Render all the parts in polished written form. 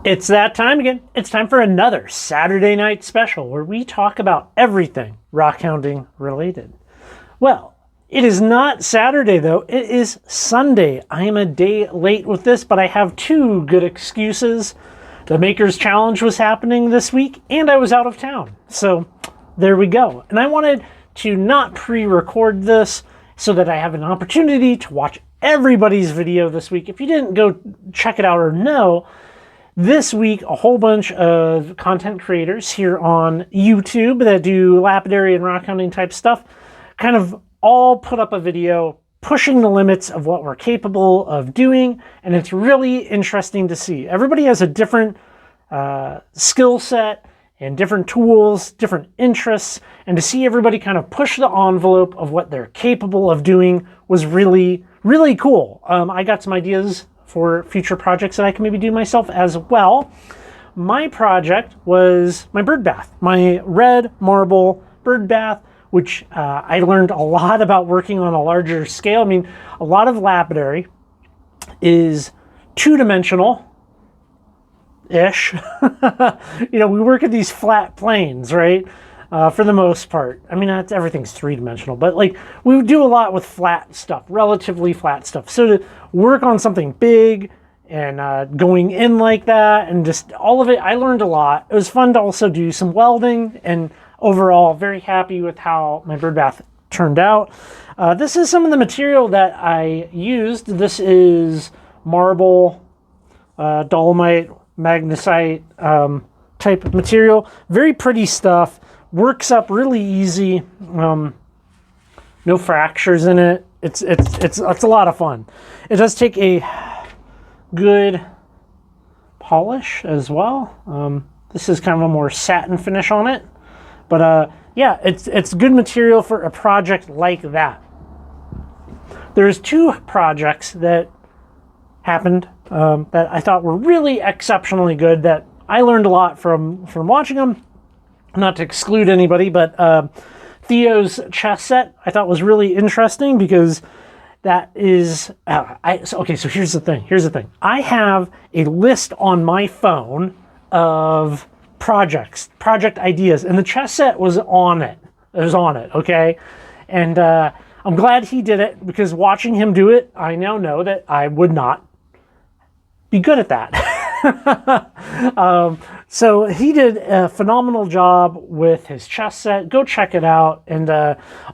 It's that time again. It's time for another Saturday night special where we talk about everything rockhounding related. Well, it is not Saturday though, it is Sunday. I am a day late with this, but I have two good excuses. The Makers Challenge was happening this week and I was out of town. So there we go. And I wanted to not pre-record this so that I have an opportunity to watch everybody's video this week. If you didn't go check it out or know, this week, a whole bunch of content creators here on YouTube that do lapidary and rockhounding type stuff kind of all put up a video pushing the limits of what we're capable of doing, and it's really interesting to see. Everybody has a different skill set and different tools, different interests, and to see everybody kind of push the envelope of what they're capable of doing was really, really cool. I got some ideas for future projects that I can maybe do myself as well. My project was my bird bath, my red marble bird bath, which I learned a lot about working on a larger scale. I mean, a lot of lapidary is two-dimensional-ish. You know, we work at these flat planes, right? For the most part. I mean, everything's three-dimensional, but like we do a lot with flat stuff, relatively flat stuff. So to work on something big and going in like that and just all of it, I learned a lot. It was fun to also do some welding, and overall very happy with how my bird bath turned out. This is some of the material that I used. This is marble, dolomite, magnesite type of material. Very pretty stuff. Works up really easy. No fractures in it. It's a lot of fun. It does take a good polish as well. This is kind of a more satin finish on it, but yeah, it's good material for a project like that. There's two projects that happened that I thought were really exceptionally good that I learned a lot from watching them. Not to exclude anybody, but Theo's chess set I thought was really interesting because that is so here's the thing. I have a list on my phone of project ideas, and the chess set was on it. Okay, and I'm glad he did it because watching him do it, I now know that I would not be good at that. So he did a phenomenal job with his chess set. Go check it out. And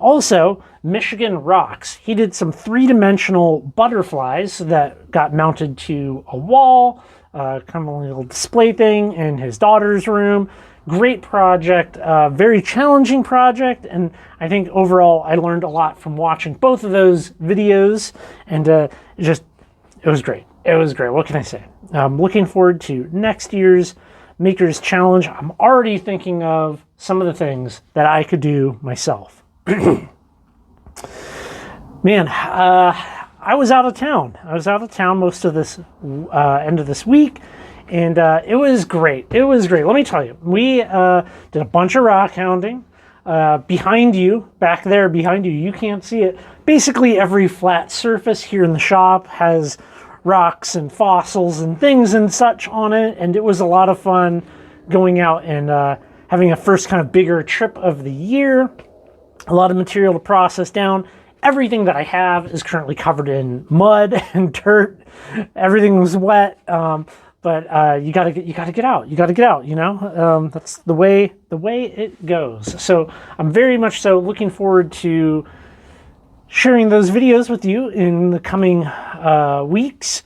also, Michigan Rocks. He did some three-dimensional butterflies that got mounted to a wall, kind of a little display thing in his daughter's room. Great project, very challenging project, and I think overall I learned a lot from watching both of those videos, and it was great. It was great. What can I say? I'm looking forward to next year's Makers Challenge. I'm already thinking of some of the things that I could do myself. Man, I was out of town. Most of this end of this week, and it was great. Let me tell you, we did a bunch of rockhounding. Back there behind you, you can't see it. Basically, every flat surface here in the shop has rocks and fossils and things and such on it, and it was a lot of fun going out and having a first kind of bigger trip of the year. A lot of material to process down. Everything that I have is currently covered in mud and dirt. Everything was wet, but you gotta get out. You know, that's the way it goes. So I'm very much so looking forward to sharing those videos with you in the coming weeks.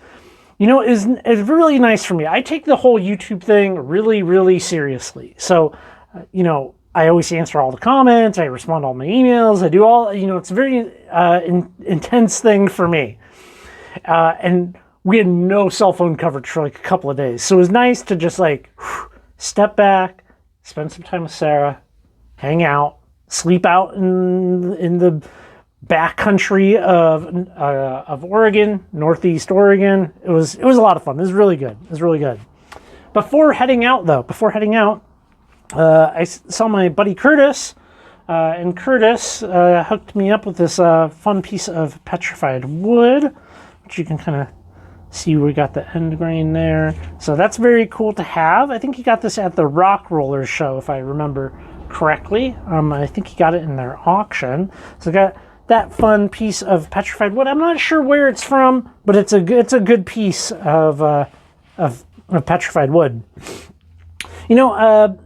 You know, it's really nice for me. I take the whole YouTube thing really, really seriously. So, you know, I always answer all the comments. I respond to all my emails. I do all, you know, it's a very intense thing for me. And we had no cell phone coverage for like a couple of days. So it was nice to just like step back, spend some time with Sarah, hang out, sleep out in the backcountry of Oregon, Northeast Oregon. It was a lot of fun. It was really good. Before heading out, I saw my buddy Curtis, and Curtis hooked me up with this fun piece of petrified wood, which you can kind of See, we got the end grain there. So that's very cool to have. I think he got this at the Rock Roller show, if I remember correctly. I think he got it in their auction. So got that fun piece of petrified wood. I'm not sure where it's from, but it's a good piece of petrified wood. You know,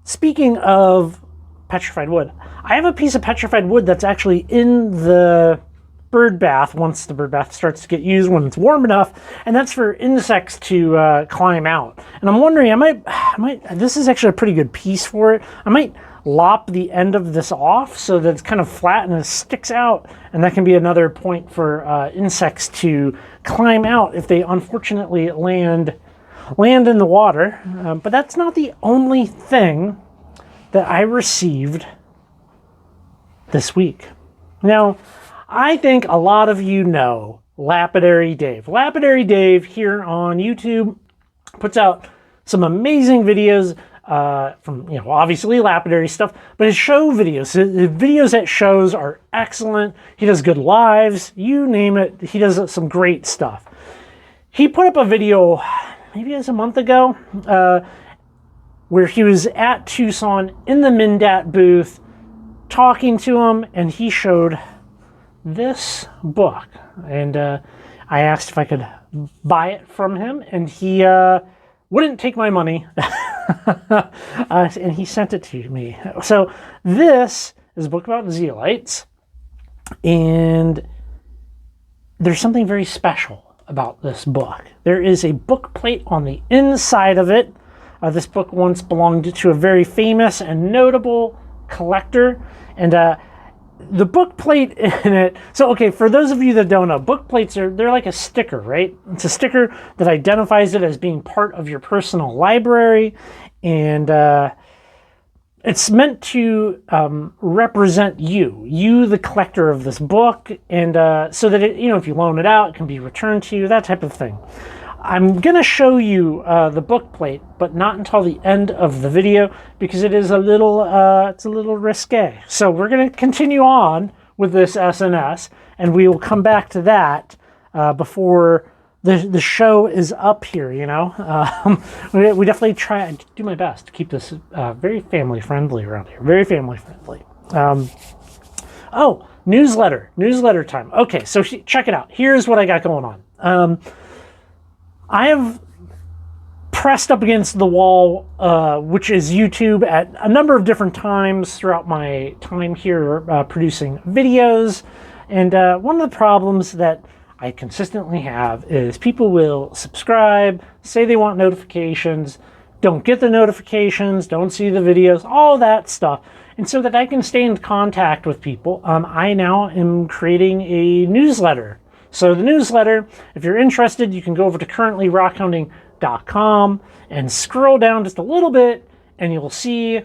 speaking of petrified wood, I have a piece of petrified wood that's actually in the bird bath once the bird bath starts to get used when it's warm enough, and that's for insects to climb out. And I'm wondering, I might. This is actually a pretty good piece for it. I might lop the end of this off so that it's kind of flat and it sticks out, and that can be another point for insects to climb out if they unfortunately land in the water. But that's not the only thing that I received this week. Now, I think a lot of you know Lapidary Dave. Lapidary Dave here on YouTube puts out some amazing videos from, you know, obviously lapidary stuff, but his show videos, his videos at shows are excellent. He does good lives, you name it. He does some great stuff. He put up a video, maybe it was a month ago, where he was at Tucson in the Mindat booth talking to him, and he showed this book, and I asked if I could buy it from him, and he wouldn't take my money, and he sent it to me. So this is a book about zeolites, and there's something very special about this book. There is a book plate on the inside of it. This book once belonged to a very famous and notable collector, and the book plate in it, so okay, for those of you that don't know, book plates they're like a sticker, right? It's a sticker that identifies it as being part of your personal library, and it's meant to represent you the collector of this book, and so that it, you know, if you loan it out, it can be returned to you, that type of thing. I'm gonna show you the book plate, but not until the end of the video because it is it's a little risque. So we're gonna continue on with this SNS, and we will come back to that before the show is up here. You know, we definitely try to do my best to keep this very family friendly around here. Very family friendly. Oh, newsletter time. Okay, so check it out. Here's what I got going on. I have pressed up against the wall, which is YouTube, at a number of different times throughout my time here producing videos. And one of the problems that I consistently have is people will subscribe, say they want notifications, don't get the notifications, don't see the videos, all that stuff. And so that I can stay in contact with people, I now am creating a newsletter. So the newsletter, if you're interested, you can go over to currentlyrockhounding.com and scroll down just a little bit, and you'll see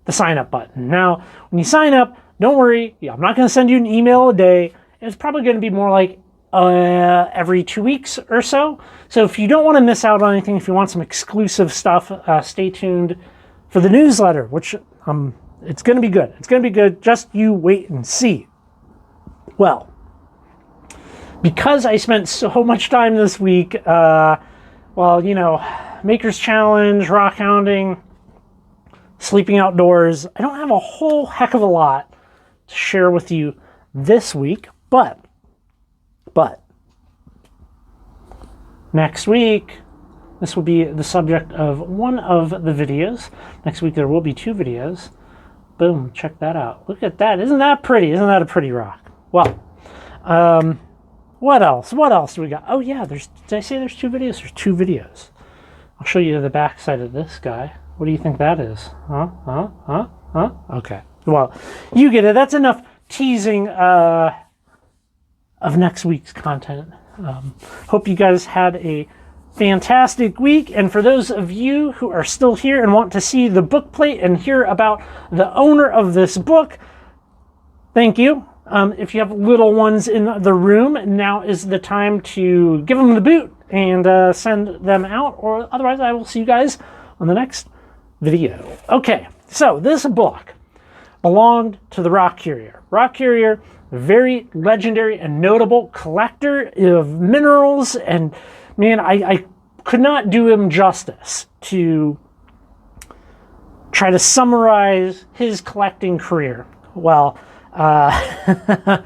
the sign up button. Now, when you sign up, don't worry, I'm not going to send you an email a day. It's probably going to be more like every 2 weeks or so. So if you don't want to miss out on anything, if you want some exclusive stuff, stay tuned for the newsletter, which it's going to be good. It's going to be good. Just you wait and see. Well, because I spent so much time this week, well, you know, Maker's Challenge, Rockhounding, sleeping outdoors, I don't have a whole heck of a lot to share with you this week, but next week, this will be the subject of one of the videos. Next week there will be 2 videos. Boom, check that out. Look at that. Isn't that pretty? Isn't that a pretty rock? Well, what else? What else do we got? Oh yeah, did I say there's 2 videos? There's 2 videos. I'll show you the back side of this guy. What do you think that is? Huh? Okay. Well, you get it. That's enough teasing of next week's content. Hope you guys had a fantastic week. And for those of you who are still here and want to see the book plate and hear about the owner of this book, thank you. If you have little ones in the room, now is the time to give them the boot and send them out, or otherwise I will see you guys on the next video. Okay, so this book belonged to the Rock Currier. Rock Currier very legendary and notable collector of minerals. And man, I could not do him justice to try to summarize his collecting career. Well, a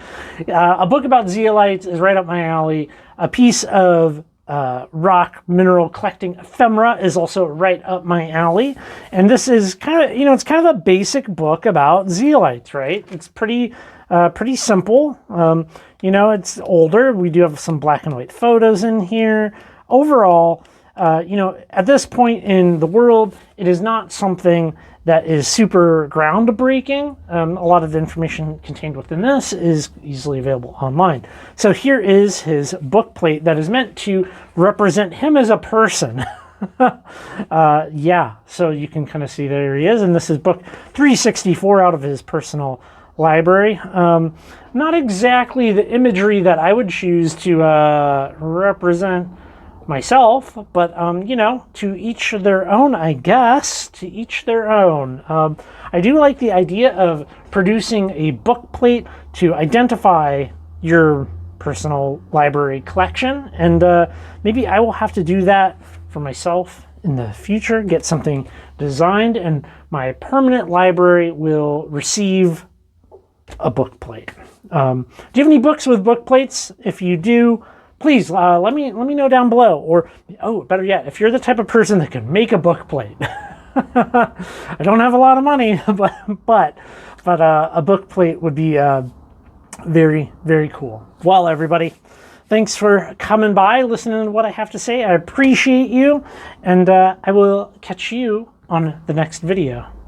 book about zeolites is right up my alley. A piece of rock mineral collecting ephemera is also right up my alley. And this is kind of, it's kind of a basic book about zeolites, right? It's pretty simple. It's older. We do have some black and white photos in here. Overall, at this point in the world, it is not something that is super groundbreaking. A lot of the information contained within this is easily available online. So here is his book plate that is meant to represent him as a person. Yeah, so you can kind of see there he is, and this is book 364 out of his personal library. Not exactly the imagery that I would choose to represent myself, but to each their own, I guess. To each their own. I do like the idea of producing a book plate to identify your personal library collection, and maybe I will have to do that for myself in the future, get something designed, and my permanent library will receive a book plate. Do you have any books with book plates? If you do, please let me know down below. Or, better yet, if you're the type of person that can make a book plate. I don't have a lot of money, but a book plate would be very, very cool. Well, everybody, thanks for coming by, listening to what I have to say. I appreciate you, and I will catch you on the next video.